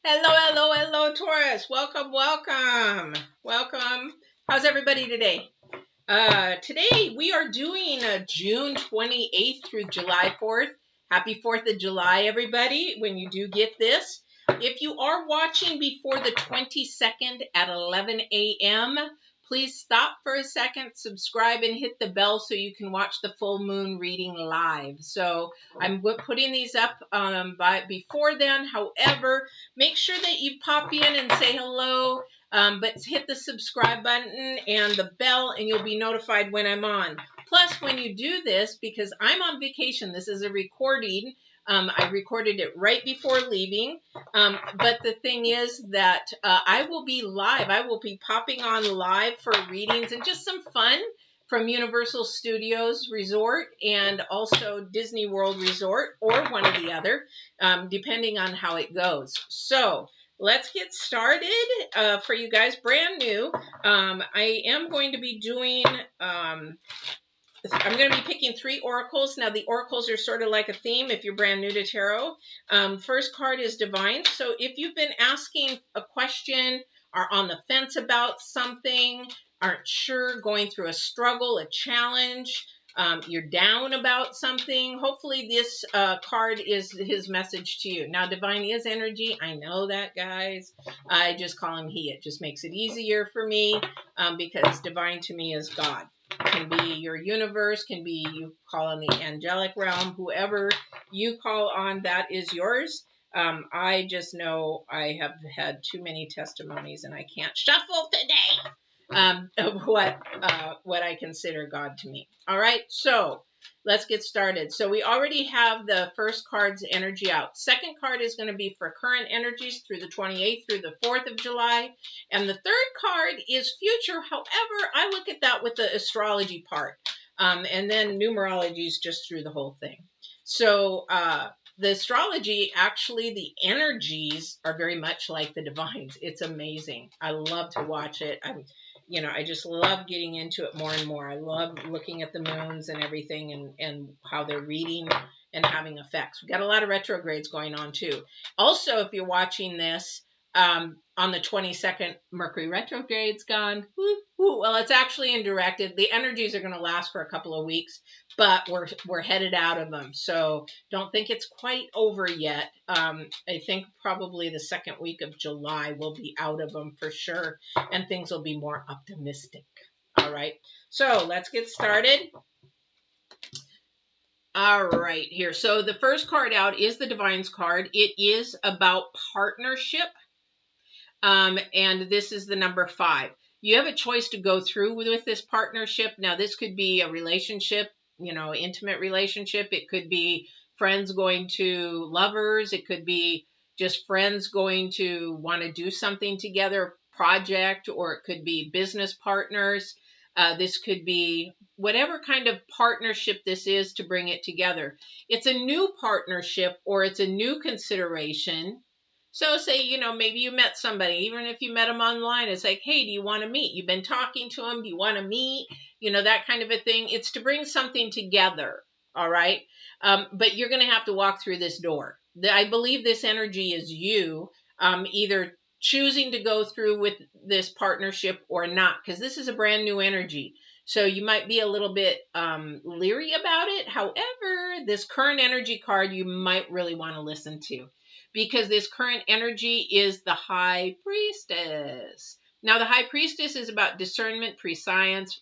Hello, hello, hello, Taurus. Welcome, welcome, welcome. How's everybody today? Today we are doing June 28th through July 4th. Happy 4th of July, everybody, when you do get this. If you are watching before the 22nd at 11 a.m., please stop for a second, subscribe, and hit the bell so you can watch the full moon reading live. So I'm putting these up before then. However, make sure that you pop in and say hello. But hit the subscribe button and the bell and you'll be notified when I'm on. Plus, when you do this, because I'm on vacation, this is a recording. I recorded it right before leaving. But the thing is that I will be live. I will be popping on live for readings and just some fun from Universal Studios Resort and also Disney World Resort or one or the other, depending on how it goes. So let's get started. For you guys brand new, I am going to be doing, I'm going to be picking 3 oracles. Now, the oracles are sort of like a theme if you're brand new to tarot. First card is Divine. So if you've been asking a question, are on the fence about something, aren't sure, going through a struggle, a challenge, you're down about something, hopefully this card is his message to you. Now, Divine is energy. I know that, guys. I just call him he. It just makes it easier for me because Divine to me is God. Can be your universe, can be you call on the angelic realm, whoever you call on, that is yours. I just know I have had too many testimonies and I can't shuffle today of what I consider God to me. All right, so let's get started. So we already have the first card's energy out. Second card is going to be for current energies through the 28th through the 4th of July. And the third card is future. However, I look at that with the astrology part. And then numerology is just through the whole thing. So the astrology, actually, the energies are very much like the divines. It's amazing. I love to watch it. I just love getting into it more and more. I love looking at the moons and everything and how they're reading and having effects. We've got a lot of retrogrades going on too. Also, if you're watching this on the 22nd, Mercury retrograde's gone. Well, it's actually indirected. The energies are going to last for a couple of weeks, but we're headed out of them. So don't think it's quite over yet. I think probably the second week of July we'll be out of them for sure, and things will be more optimistic. All right. So let's get started. All right, here. So the first card out is the Divine's card. It is about partnership. And this is the number 5. You have a choice to go through with this partnership. Now, this could be a relationship, intimate relationship. It could be friends going to lovers. It could be just friends going to want to do something together, project, or it could be business partners. This could be whatever kind of partnership this is to bring it together. It's a new partnership or it's a new consideration. So say, maybe you met somebody, even if you met them online, it's like, hey, do you want to meet? You've been talking to them. Do you want to meet? That kind of a thing. It's to bring something together. All right. But you're going to have to walk through this door. I believe this energy is you either choosing to go through with this partnership or not, because this is a brand new energy. So you might be a little bit leery about it. However, this current energy card, you might really want to listen to. Because this current energy is the High Priestess. Now, the High Priestess is about discernment, prescience,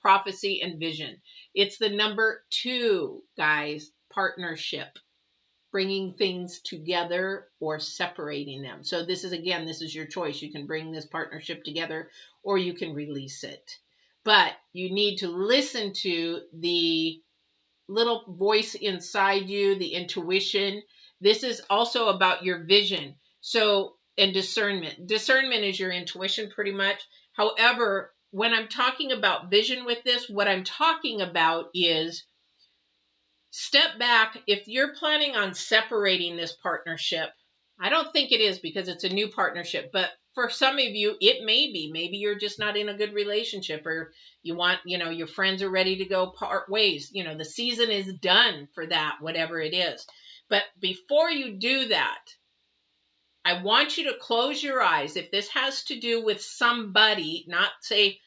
prophecy, and vision. It's the number 2, guys, partnership. Bringing things together or separating them. So this is your choice. You can bring this partnership together or you can release it. But you need to listen to the little voice inside you, the intuition. This is also about your vision. So, and discernment. Discernment is your intuition pretty much. However, when I'm talking about vision with this, what I'm talking about is step back. If you're planning on separating this partnership, I don't think it is because it's a new partnership, but for some of you, it may be. Maybe you're just not in a good relationship or you want, your friends are ready to go part ways. The season is done for that, whatever it is. But before you do that, I want you to close your eyes. If this has to do with somebody, not say,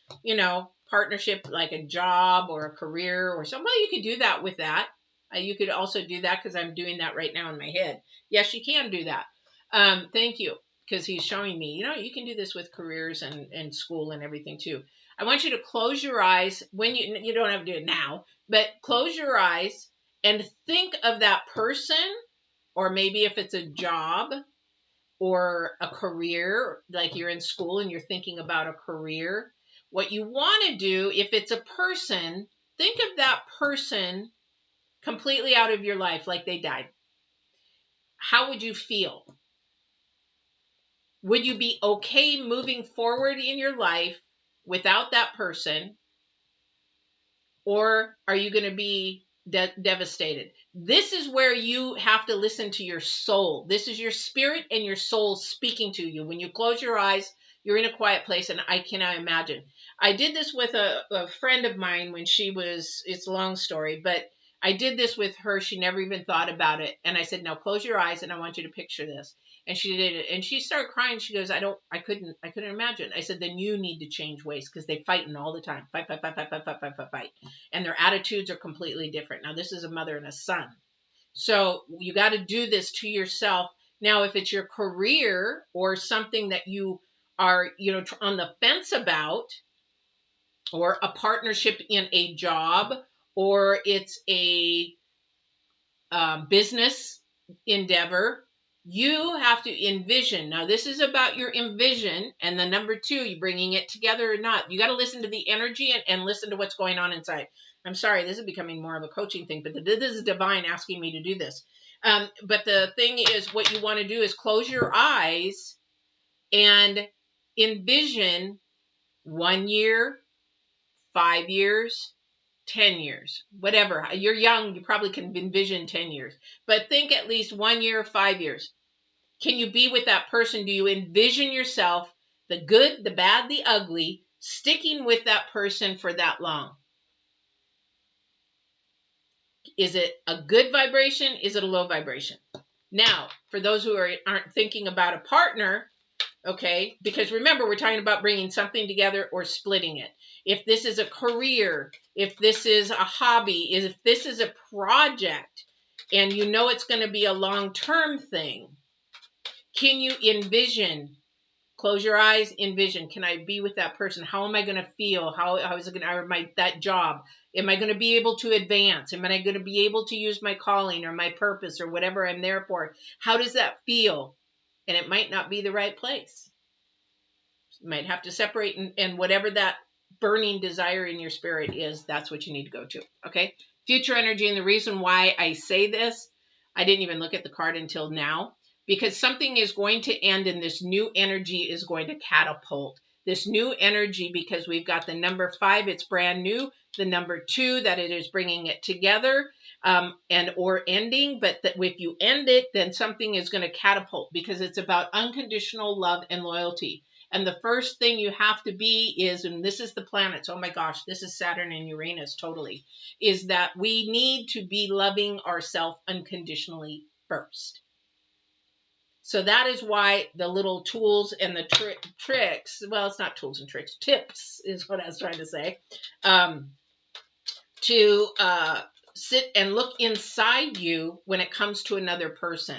partnership like a job or a career or something, well, you could do that with that. You could also do that because I'm doing that right now in my head. Yes, you can do that. Thank you. Because he's showing me, you can do this with careers and school and everything too. I want you to close your eyes when you don't have to do it now, but close your eyes and think of that person, or maybe if it's a job or a career, like you're in school and you're thinking about a career. What you want to do, if it's a person, think of that person completely out of your life, like they died. How would you feel? Would you be okay moving forward in your life without that person? Or are you going to be devastated? This is where you have to listen to your soul. This is your spirit and your soul speaking to you. When you close your eyes, you're in a quiet place, and I cannot imagine. I did this with a friend of mine when she was, it's a long story, but I did this with her. She never even thought about it. And I said, now close your eyes and I want you to picture this. And she did it. And she started crying. She goes, I couldn't imagine. I said, then you need to change ways, because they fighting all the time. Fight. And their attitudes are completely different. Now, this is a mother and a son. So you got to do this to yourself. Now, if it's your career or something that you are, on the fence about, or a partnership in a job, or it's a business endeavor, you have to envision. Now, this is about your envision, and the number 2, you bringing it together or not. You got to listen to the energy and listen to what's going on inside. I'm sorry, this is becoming more of a coaching thing, but this is divine asking me to do this. But the thing is, what you want to do is close your eyes and envision 1 year, 5 years, 10 years, whatever. You're young, you probably can envision 10 years, but think at least 1 year, 5 years. Can you be with that person? Do you envision yourself, the good, the bad, the ugly, sticking with that person for that long? Is it a good vibration? Is it a low vibration? Now, for those who aren't thinking about a partner, okay, because remember, we're talking about bringing something together or splitting it. If this is a career, if this is a hobby, if this is a project, and it's going to be a long-term thing, can you envision? Close your eyes, envision. Can I be with that person? How am I going to feel? How is it going to, that job? Am I going to be able to advance? Am I going to be able to use my calling or my purpose or whatever I'm there for? How does that feel? And it might not be the right place. You might have to separate, and whatever that burning desire in your spirit is, that's what you need to go to. Okay? Future energy. And the reason why I say this, I didn't even look at the card until now, because something is going to end and this new energy is going to catapult. This new energy, because we've got the number 5, it's brand new. The number 2, that it is bringing it together or ending. But if you end it, then something is going to catapult, because it's about unconditional love and loyalty. And the first thing you have to be is, and this is the planets, oh my gosh, this is Saturn and Uranus totally, is that we need to be loving ourselves unconditionally first. So that is why the little tools and the tricks, well, it's not tools and tricks, tips is what I was trying to say, to sit and look inside you when it comes to another person,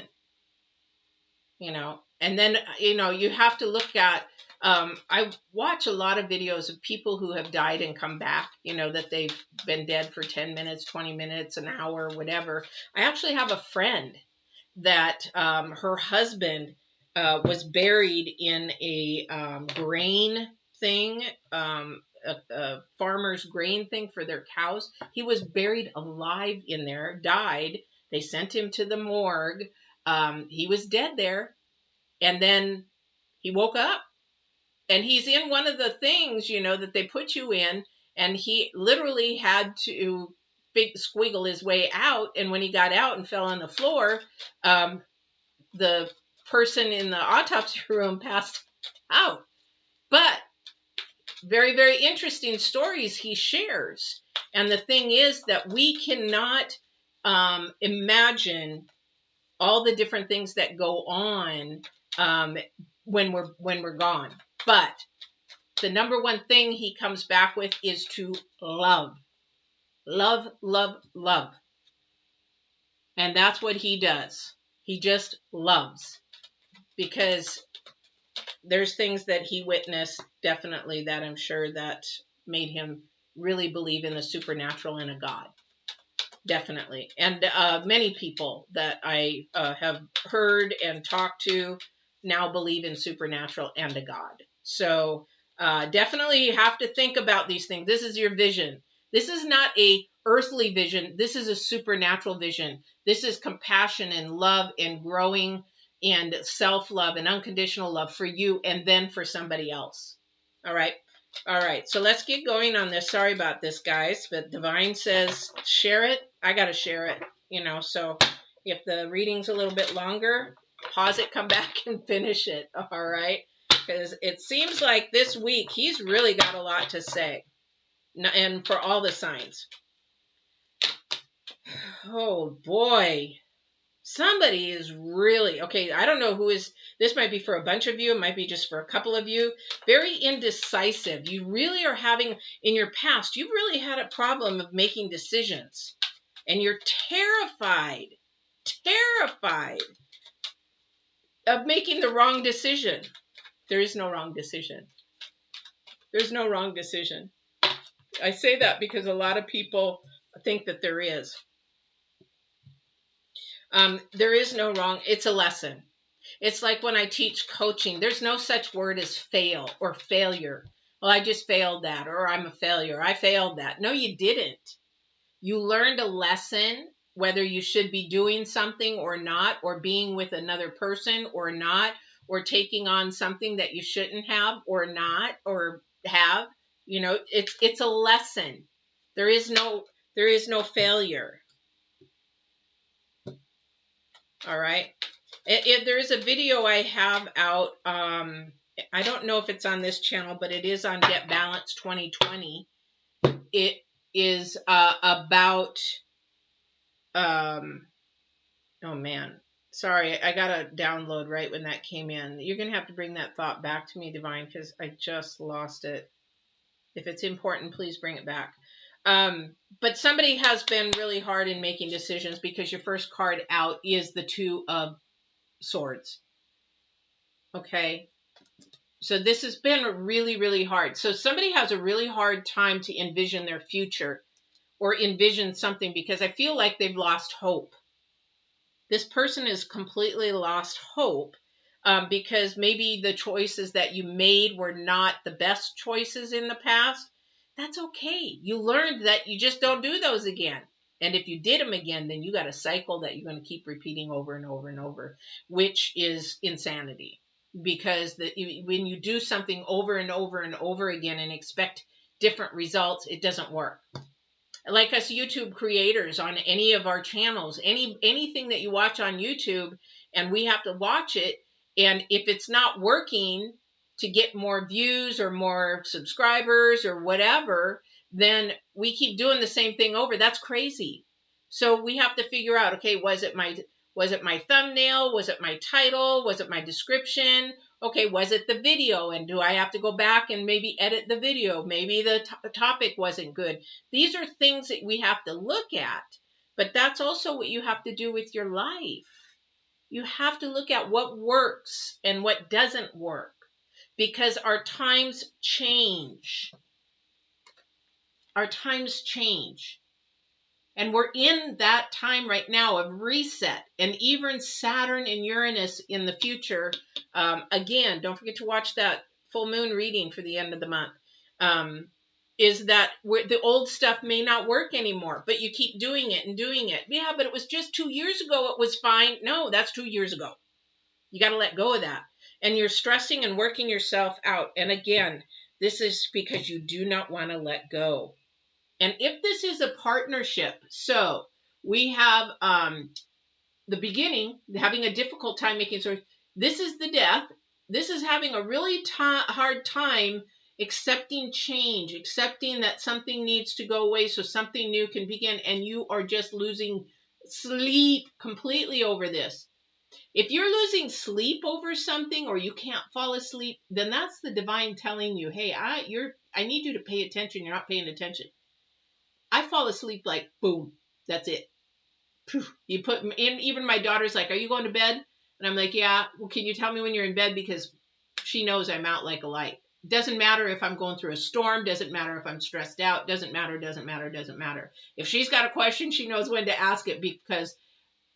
and then, you have to look at, I watch a lot of videos of people who have died and come back, that they've been dead for 10 minutes, 20 minutes, an hour, whatever. I actually have a friend that her husband was buried in a grain thing, a farmer's grain thing for their cows. He was buried alive in there, died. They sent him to the morgue. He was dead there. And then he woke up. And he's in one of the things, that they put you in. And he literally had to squiggle his way out. And when he got out and fell on the floor, the person in the autopsy room passed out. But very, very interesting stories he shares. And the thing is that we cannot imagine all the different things that go on when we're gone. But the number one thing he comes back with is to love. Love, love, love. And that's what he does. He just loves. Because there's things that he witnessed, definitely, that I'm sure that made him really believe in the supernatural and a God. Definitely. And many people that I have heard and talked to now believe in supernatural and a God. So definitely you have to think about these things. This is your vision. This is not a earthly vision. This is a supernatural vision. This is compassion and love and growing and self-love and unconditional love for you and then for somebody else. All right. All right, so let's get going on this. Sorry about this, guys, but Divine says share it. I got to share it, so if the reading's a little bit longer, pause it, come back and finish it, all right? Because it seems like this week he's really got a lot to say, and for all the signs. Oh, boy. Somebody is really, okay, I don't know who is, this might be for a bunch of you, it might be just for a couple of you, very indecisive. You really are having, in your past, you've really had a problem of making decisions. And you're terrified of making the wrong decision. There is no wrong decision. There's no wrong decision. I say that because a lot of people think that there is. There is no wrong. It's a lesson. It's like when I teach coaching. There's no such word as fail or failure. Well, I just failed that, or I'm a failure. I failed that. No, you didn't. You learned a lesson, whether you should be doing something or not, or being with another person or not, or taking on something that you shouldn't have or not, or have. It's a lesson. There is no failure. All right. There is a video I have out. I don't know if it's on this channel, but it is on Get Balance 2020. It is about. Oh man, sorry, I got a download right when that came in. You're gonna have to bring that thought back to me, Divine, because I just lost it. If it's important, please bring it back. But somebody has been really hard in making decisions because your first card out is the Two of Swords. Okay. So this has been really, really hard. So somebody has a really hard time to envision their future or envision something because I feel like they've lost hope. This person has completely lost hope because maybe the choices that you made were not the best choices in the past. That's okay. You learned that you just don't do those again. And if you did them again, then you got a cycle that you're going to keep repeating over and over and over, which is insanity. Because when you do something over and over and over again and expect different results, it doesn't work. Like us YouTube creators on any of our channels, anything that you watch on YouTube, and we have to watch it, and if it's not working to get more views or more subscribers or whatever, then we keep doing the same thing over. That's crazy. So we have to figure out, okay, was it my thumbnail? Was it my title? Was it my description? Okay, was it the video? And do I have to go back and maybe edit the video? Maybe the topic wasn't good. These are things that we have to look at. But that's also what you have to do with your life. You have to look at what works and what doesn't work. Because our times change. Our times change. And we're in that time right now of reset. And even Saturn and Uranus in the future, again, don't forget to watch that full moon reading for the end of the month, is that the old stuff may not work anymore, but you keep doing it and doing it. Yeah, but it was just 2 years ago it was fine. No, that's 2 years ago. You got to let go of that. And you're stressing and working yourself out. And again, this is because you do not want to let go. And if this is a partnership, so we have the beginning, having a difficult time making choices. This is the death. This is having a really hard time accepting change, accepting that something needs to go away so something new can begin. And you are just losing sleep completely over this. If you're losing sleep over something or you can't fall asleep, then that's the divine telling you, hey, I need you to pay attention. You're not paying attention. I fall asleep like boom. That's it. You put in, even my daughter's like, are you going to bed? And I'm like, yeah. Well, can you tell me when you're in bed? Because she knows I'm out like a light. Doesn't matter if I'm going through a storm. Doesn't matter if I'm stressed out. Doesn't matter. If she's got a question, she knows when to ask it, because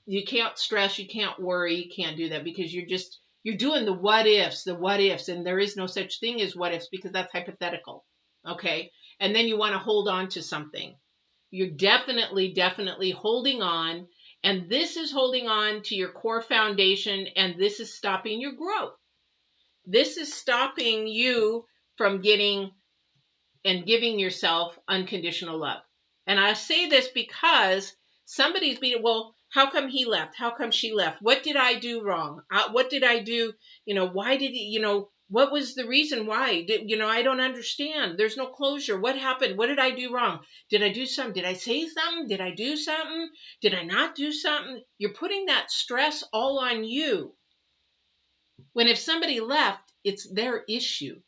you can't stress, you can't worry, you can't do that, because you're doing the what ifs, and there is no such thing as what ifs, because that's hypothetical. Okay. And then you want to hold on to something. You're definitely holding on. And this is holding on to your core foundation. And this is stopping your growth. This is stopping you from getting and giving yourself unconditional love. And I say this because somebody's being, well, how come he left? How come she left? What did I do wrong? What did I do? Why did he, what was the reason why? I don't understand. There's no closure. What happened? What did I do wrong? Did I do something? Did I say something? Did I do something? Did I not do something? You're putting that stress all on you. When if somebody left, it's their issue.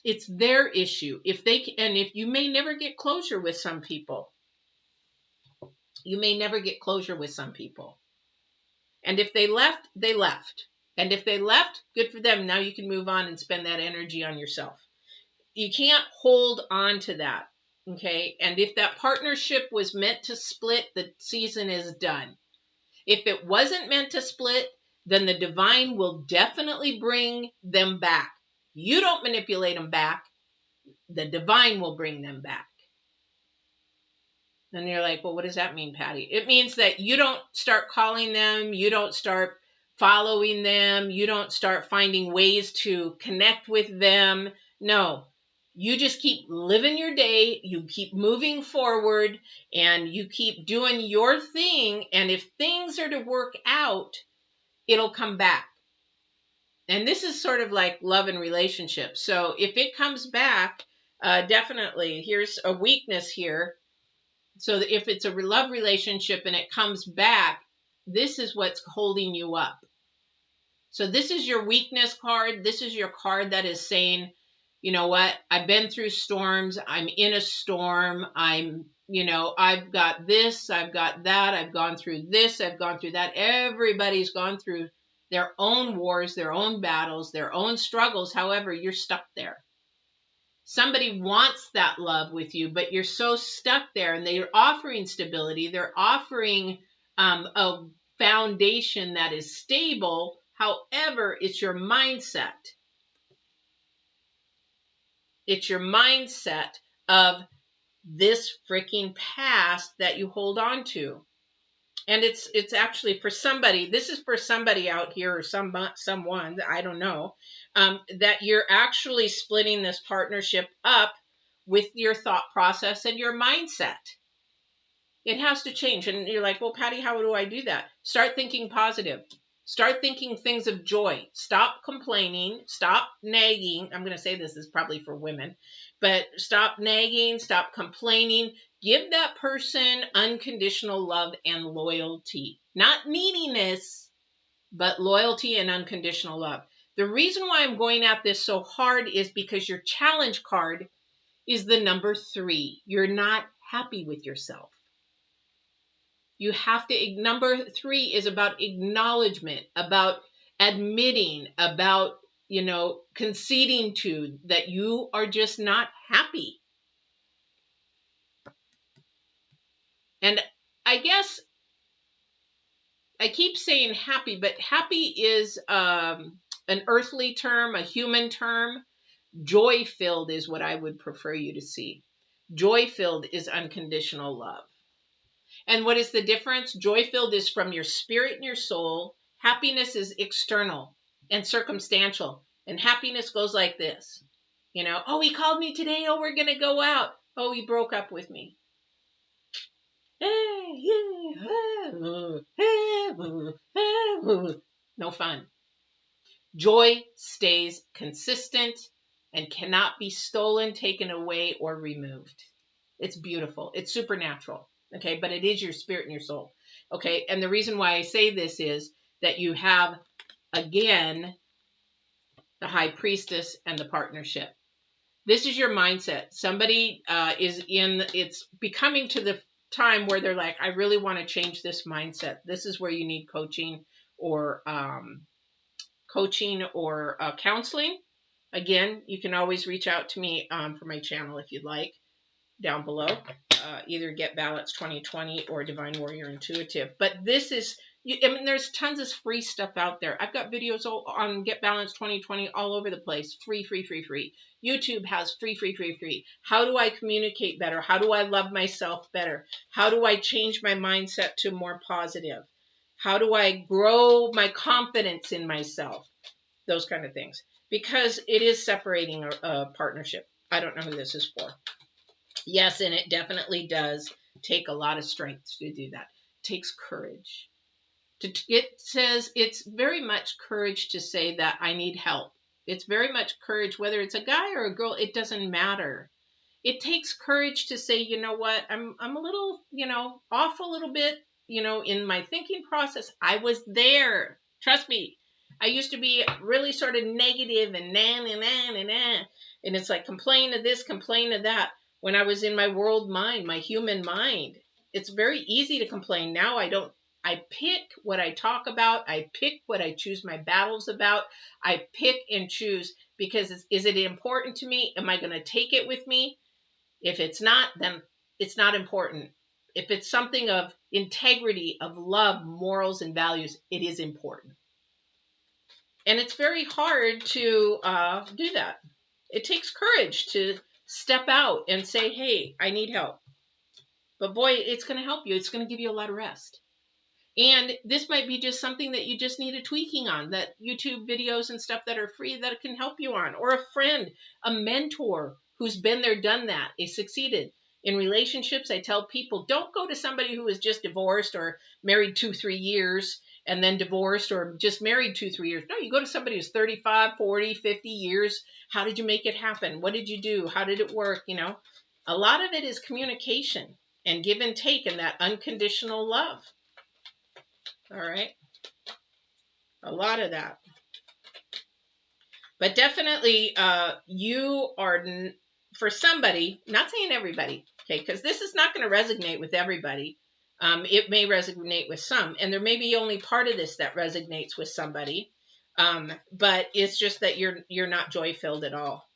It's their issue. If you may never get closure with some people. You may never get closure with some people. And if they left, they left. And if they left, good for them. Now you can move on and spend that energy on yourself. You can't hold on to that. Okay. And if that partnership was meant to split, the season is done. If it wasn't meant to split, then the divine will definitely bring them back. You don't manipulate them back. The divine will bring them back. And you're like, well, what does that mean, Patty? It means that you don't start calling them. You don't start following them. You don't start finding ways to connect with them. No, you just keep living your day. You keep moving forward and you keep doing your thing. And if things are to work out, it'll come back. And this is sort of like love and relationships. So if it comes back, definitely, here's a weakness here. So if it's a love relationship and it comes back, this is what's holding you up. So this is your weakness card. This is your card that is saying, you know what? I've been through storms. I'm in a storm. I've got this. I've got that. I've gone through this. I've gone through that. Everybody's gone through their own wars, their own battles, their own struggles. However, you're stuck there. Somebody wants that love with you, but you're so stuck there, and they're offering stability. They're offering a foundation that is stable. However, it's your mindset. It's your mindset of this freaking past that you hold on to. And it's actually for somebody, this is for somebody out here, or someone, I don't know, that you're actually splitting this partnership up with your thought process and your mindset. It has to change. And you're like, well, Patty, how do I do that? Start thinking positive. Start thinking things of joy. Stop complaining. Stop nagging. I'm going to say this is probably for women, but stop nagging. Stop complaining. Give that person unconditional love and loyalty. Not neediness, but loyalty and unconditional love. The reason why I'm going at this so hard is because your challenge card is the number 3. You're not happy with yourself. You have to, number 3 is about acknowledgement, about admitting, about, conceding to that you are just not happy. And I guess I keep saying happy, but happy is an earthly term, a human term. Joy-filled is what I would prefer you to see. Joy-filled is unconditional love. And what is the difference? Joy-filled is from your spirit and your soul. Happiness is external and circumstantial. And happiness goes like this. Oh, he called me today. Oh, we're going to go out. Oh, he broke up with me. No fun. Joy stays consistent and cannot be stolen, taken away, or removed. It's beautiful. It's supernatural. Okay, but it is your spirit and your soul. Okay. And the reason why I say this is that you have, again, the High Priestess and the partnership. This is your mindset. Somebody it's becoming to the time where they're like, I really want to change this mindset. This is where you need coaching or counseling. Again, you can always reach out to me for my channel if you'd like, down below. Either Get Balance 2020 or Divine Warrior Intuitive. But this is, I mean, there's tons of free stuff out there. I've got videos on Get Balance 2020 all over the place. Free, free, free, free. YouTube has free, free, free, free. How do I communicate better? How do I love myself better? How do I change my mindset to more positive? How do I grow my confidence in myself? Those kind of things. Because it is separating a partnership. I don't know who this is for. Yes, and it definitely does take a lot of strength to do that. It takes courage. It says it's very much courage to say that I need help. It's very much courage, whether it's a guy or a girl, it doesn't matter. It takes courage to say, you know what, I'm a little, off a little bit, in my thinking process. I was there. Trust me. I used to be really sort of negative and and it's like complain of this, complain of that. When I was in my world mind, my human mind, it's very easy to complain. Now I don't. I pick what I talk about. I pick what I choose my battles about. I pick and choose because is it important to me? Am I going to take it with me? If it's not, then it's not important. If it's something of integrity, of love, morals, and values, it is important. And it's very hard to do that. It takes courage to step out and say, hey, I need help. But boy, it's going to help you. It's going to give you a lot of rest. And this might be just something that you just need a tweaking on, that YouTube videos and stuff that are free that can help you on, or a friend, a mentor who's been there, done that, is succeeded. In relationships, I tell people, don't go to somebody who is just divorced or married 2-3 years and then divorced, or just married 2-3 years. No, you go to somebody who's 35, 40, 50 years. How did you make it happen? What did you do? How did it work? A lot of it is communication and give and take and that unconditional love. All right. A lot of that. But definitely you are, for somebody, not saying everybody, okay, because this is not going to resonate with everybody. It may resonate with some, and there may be only part of this that resonates with somebody. But it's just that you're not joy-filled at all.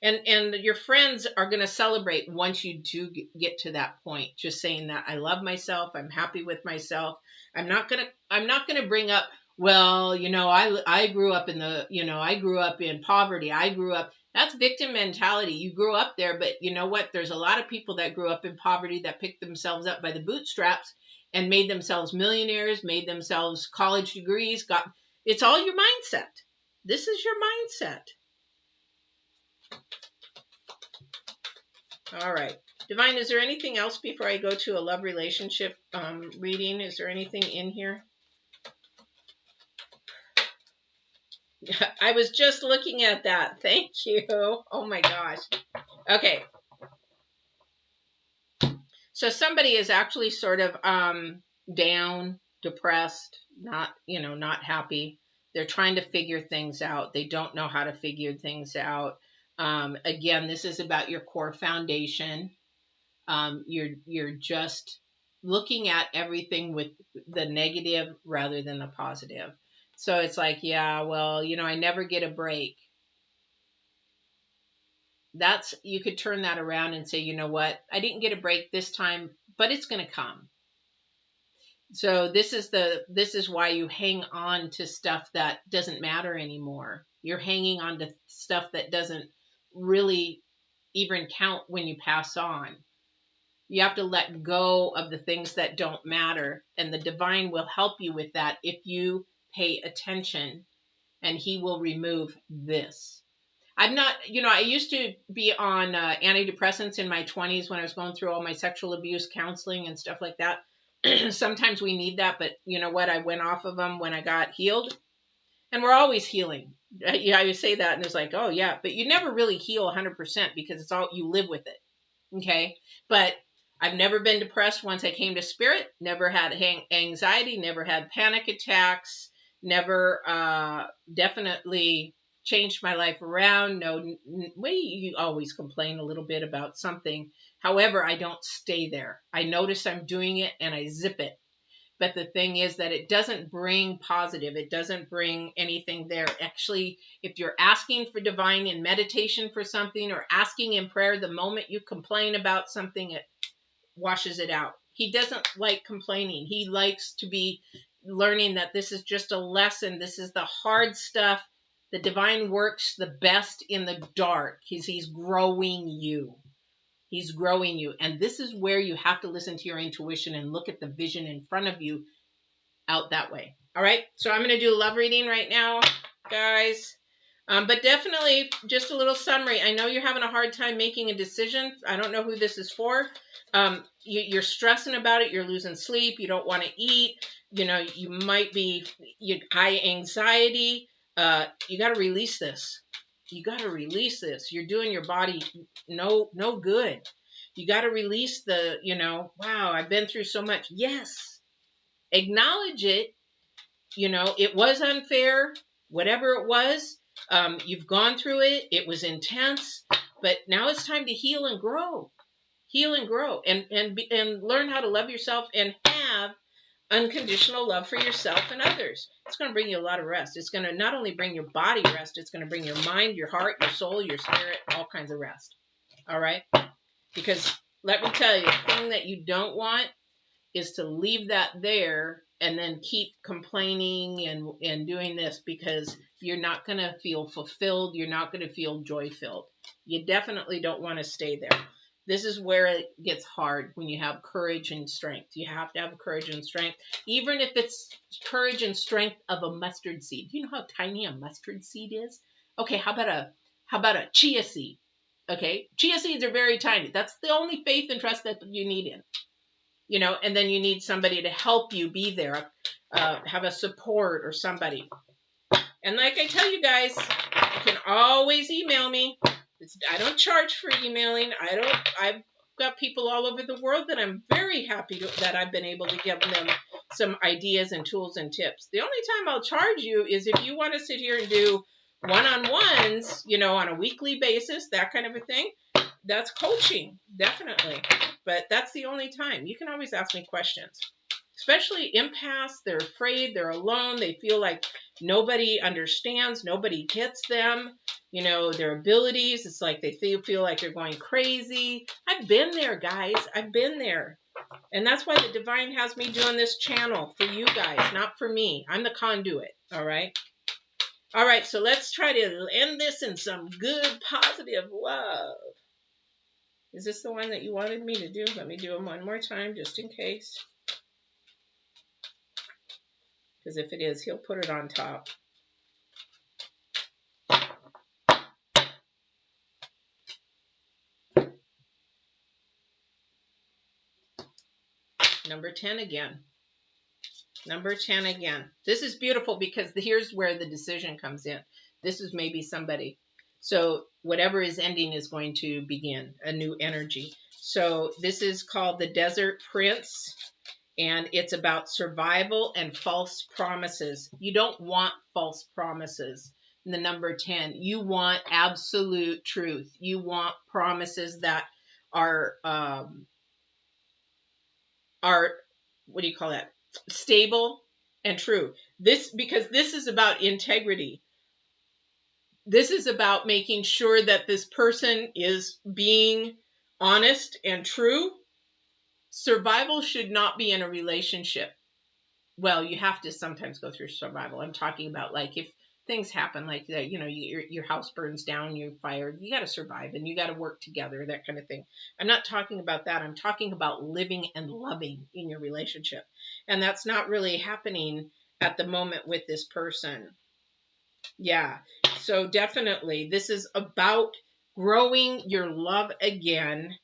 And your friends are going to celebrate once you do get to that point. Just saying that I love myself, I'm happy with myself. I'm not going to bring up, well, I grew up I grew up in poverty. That's victim mentality. You grew up there, but you know what? There's a lot of people that grew up in poverty that picked themselves up by the bootstraps and made themselves millionaires, made themselves college degrees. It's all your mindset. This is your mindset. All right. Divine, is there anything else before I go to a love relationship reading? Is there anything in here? I was just looking at that. Thank you. Oh my gosh. Okay. So somebody is actually sort of down, depressed, not happy. They're trying to figure things out. They don't know how to figure things out. Again, this is about your core foundation. You're just looking at everything with the negative rather than the positive. So it's like, yeah, well, I never get a break. You could turn that around and say, you know what? I didn't get a break this time, but it's going to come. So this is why you hang on to stuff that doesn't matter anymore. You're hanging on to stuff that doesn't really even count when you pass on. You have to let go of the things that don't matter, and the divine will help you with that if you pay attention, and he will remove this. I'm not, I used to be on antidepressants in my 20s when I was going through all my sexual abuse counseling and stuff like that. Sometimes we need that, but you know what? I went off of them when I got healed, and we're always healing. Yeah, I say that, and it's like, oh yeah, but you never really heal 100% because it's all, you live with it. Okay. But I've never been depressed once I came to spirit, never had anxiety, never had panic attacks, never definitely changed my life around. No, you always complain a little bit about something. However, I don't stay there. I notice I'm doing it and I zip it. But the thing is that it doesn't bring positive. It doesn't bring anything there. Actually, if you're asking for divine in meditation for something or asking in prayer, the moment you complain about something, it washes it out. He doesn't like complaining. He likes to be learning that this is just a lesson. This is the hard stuff. The divine works the best in the dark. He's growing you. He's growing you. And this is where you have to listen to your intuition and look at the vision in front of you out that way. All right. So I'm going to do a love reading right now, guys. But definitely just a little summary. I know you're having a hard time making a decision. I don't know who this is for. You're stressing about it. You're losing sleep. You don't want to eat. You might be high anxiety. You got to release this. You got to release this. You're doing your body no good. You got to release the, wow, I've been through so much. Yes. Acknowledge it. It was unfair, whatever it was. You've gone through it. It was intense, but now it's time to heal and grow. Heal and grow and learn how to love yourself and have unconditional love for yourself and others. It's going to bring you a lot of rest. It's going to not only bring your body rest, it's going to bring your mind, your heart, your soul, your spirit, all kinds of rest. All right? Because let me tell you, the thing that you don't want is to leave that there and then keep complaining and doing this, because you're not going to feel fulfilled. You're not going to feel joy-filled. You definitely don't want to stay there. This is where it gets hard when you have courage and strength. You have to have courage and strength, even if it's courage and strength of a mustard seed. Do you know how tiny a mustard seed is? Okay, how about a chia seed? Okay, chia seeds are very tiny. That's the only faith and trust that you need in. And then you need somebody to help you be there, have a support or somebody. And like I tell you guys, you can always email me. I don't charge for emailing. I've got people all over the world that I'm very happy that I've been able to give them some ideas and tools and tips. The only time I'll charge you is if you want to sit here and do one-on-ones, on a weekly basis, that kind of a thing. That's coaching, definitely. But that's the only time. You can always ask me questions. Especially empaths, they're afraid, they're alone, they feel like nobody understands, nobody gets them, their abilities. It's like they feel like they're going crazy. I've been there, guys. I've been there. And that's why the divine has me doing this channel for you guys, not for me. I'm the conduit, all right? All right, so let's try to end this in some good, positive love. Is this the one that you wanted me to do? Let me do them one more time, just in case. Because if it is, he'll put it on top. Number 10 again. Number 10 again. This is beautiful because here's where the decision comes in. This is maybe somebody. So whatever is ending is going to begin, a new energy. So this is called the Desert Prince. And it's about survival and false promises. You don't want false promises. In the number 10, you want absolute truth. You want promises that are what do you call that? Stable and true. Because this is about integrity. This is about making sure that this person is being honest and true. Survival should not be in a relationship. Well, you have to sometimes go through survival. I'm talking about like if things happen like that, your house burns down, you're fired, you got to survive and you got to work together, that kind of thing. I'm not talking about that. I'm talking about living and loving in your relationship. And that's not really happening at the moment with this person. Yeah. So definitely this is about growing your love again.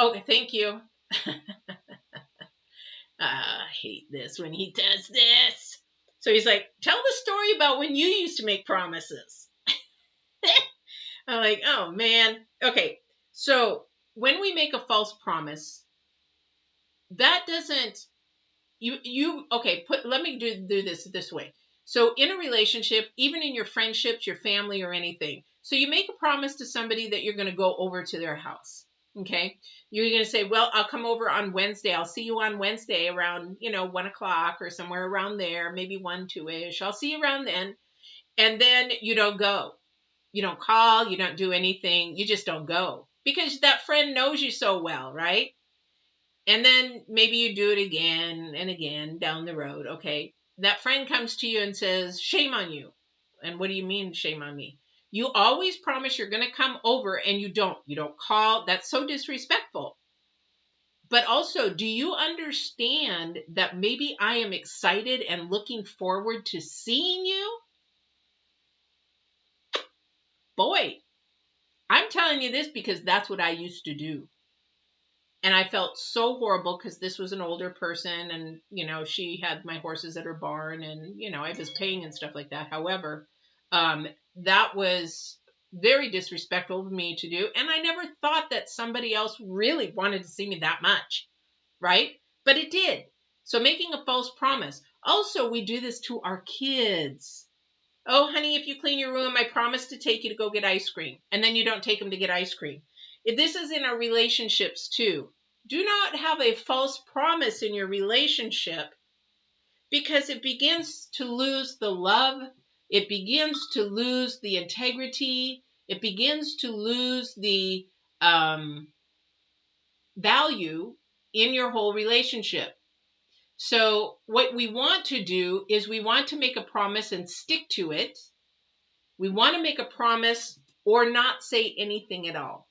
Okay, thank you. I hate this when he does this. So he's like, tell the story about when you used to make promises. I'm like, oh man. Okay, so when we make a false promise, that doesn't, okay, let me do this way. So in a relationship, even in your friendships, your family, or anything, so you make a promise to somebody that you're going to go over to their house. Okay. You're going to say, well, I'll come over on Wednesday. I'll see you on Wednesday around, 1 o'clock or somewhere around there, maybe 1, 2-ish. I'll see you around then. And then you don't go. You don't call. You don't do anything. You just don't go because that friend knows you so well, right? And then maybe you do it again and again down the road. Okay. That friend comes to you and says, shame on you. And what do you mean, shame on me? You always promise you're going to come over and you don't. You don't call. That's so disrespectful. But also, do you understand that maybe I am excited and looking forward to seeing you? Boy, I'm telling you this because that's what I used to do. And I felt so horrible because this was an older person and, she had my horses at her barn and, I was paying and stuff like that. However, that was very disrespectful of me to do. And I never thought that somebody else really wanted to see me that much, right? But it did. So making a false promise. Also, we do this to our kids. Oh, honey, if you clean your room, I promise to take you to go get ice cream. And then you don't take them to get ice cream. This is in our relationships too. Do not have a false promise in your relationship because it begins to lose the love. It begins to lose the integrity. It begins to lose the value in your whole relationship. So what we want to do is we want to make a promise and stick to it. We want to make a promise or not say anything at all.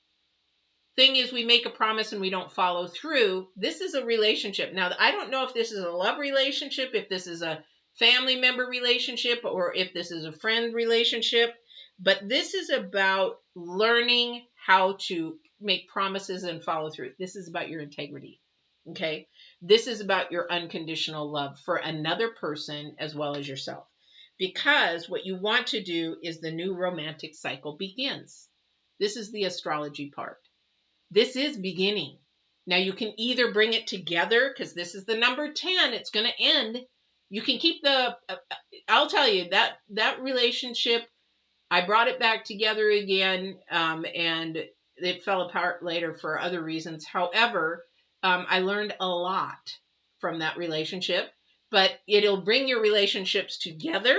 Thing is, we make a promise and we don't follow through. This is a relationship. Now, I don't know if this is a love relationship, if this is a family member relationship, or if this is a friend relationship. But this is about learning how to make promises and follow through. This is about your integrity. Okay? This is about your unconditional love for another person as well as yourself. Because what you want to do is the new romantic cycle begins. This is the astrology part. This is beginning. Now you can either bring it together because this is the number 10. It's going to end. You can keep I'll tell you that relationship, I brought it back together again, and it fell apart later for other reasons. However, I learned a lot from that relationship, but it'll bring your relationships together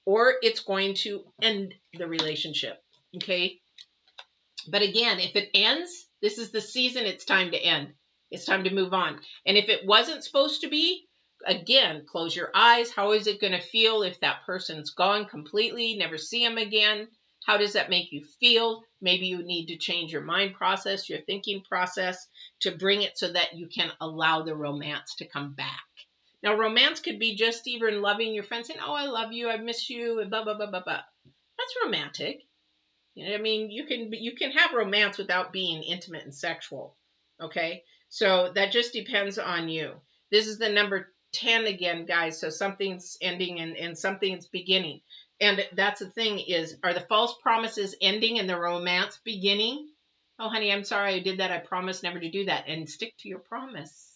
or it's going to end the relationship. Okay. But again, if it ends, this is the season it's time to end. It's time to move on. And if it wasn't supposed to be, again, close your eyes. How is it going to feel if that person's gone completely, never see them again? How does that make you feel? Maybe you need to change your mind process, your thinking process to bring it so that you can allow the romance to come back. Now, romance could be just even loving your friend, saying, oh, I love you, I miss you, and blah, blah, blah, blah, blah. That's romantic. I mean, you can have romance without being intimate and sexual, okay? So that just depends on you. This is the number 10 again, guys. So something's ending and something's beginning. And that's the thing is, are the false promises ending and the romance beginning? Oh, honey, I'm sorry I did that. I promised never to do that. And stick to your promise.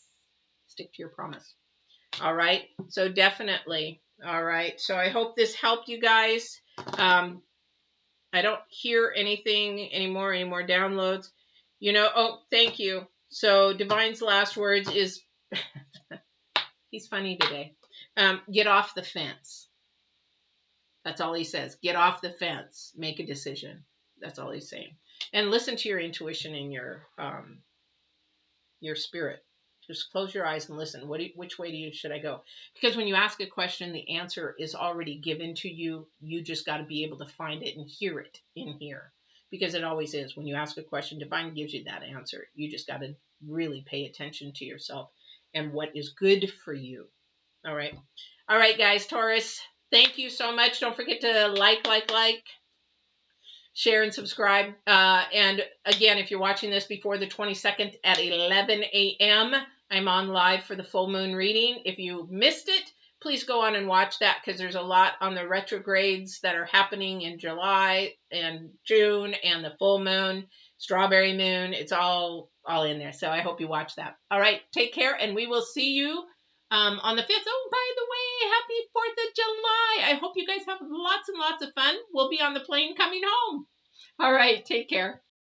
Stick to your promise. All right? So definitely. All right. So I hope this helped you guys. I don't hear anything anymore, any more downloads. Oh, thank you. So Divine's last words is, he's funny today. Get off the fence. That's all he says. Get off the fence. Make a decision. That's all he's saying. And listen to your intuition and your spirit. Just close your eyes and listen. Which way should I go? Because when you ask a question, the answer is already given to you. You just got to be able to find it and hear it in here. Because it always is. When you ask a question, Divine gives you that answer. You just got to really pay attention to yourself and what is good for you. All right. All right, guys. Taurus, thank you so much. Don't forget to like, share, and subscribe. And again, if you're watching this before the 22nd at 11 a.m., I'm on live for the full moon reading. If you missed it, please go on and watch that because there's a lot on the retrogrades that are happening in July and June and the full moon. strawberry moon. It's all in there. So I hope you watch that. All right, take care, and we will see you on the 5th. Oh, by the way, happy 4th of July. I hope you guys have lots and lots of fun. We'll be on the plane coming home. All right, take care.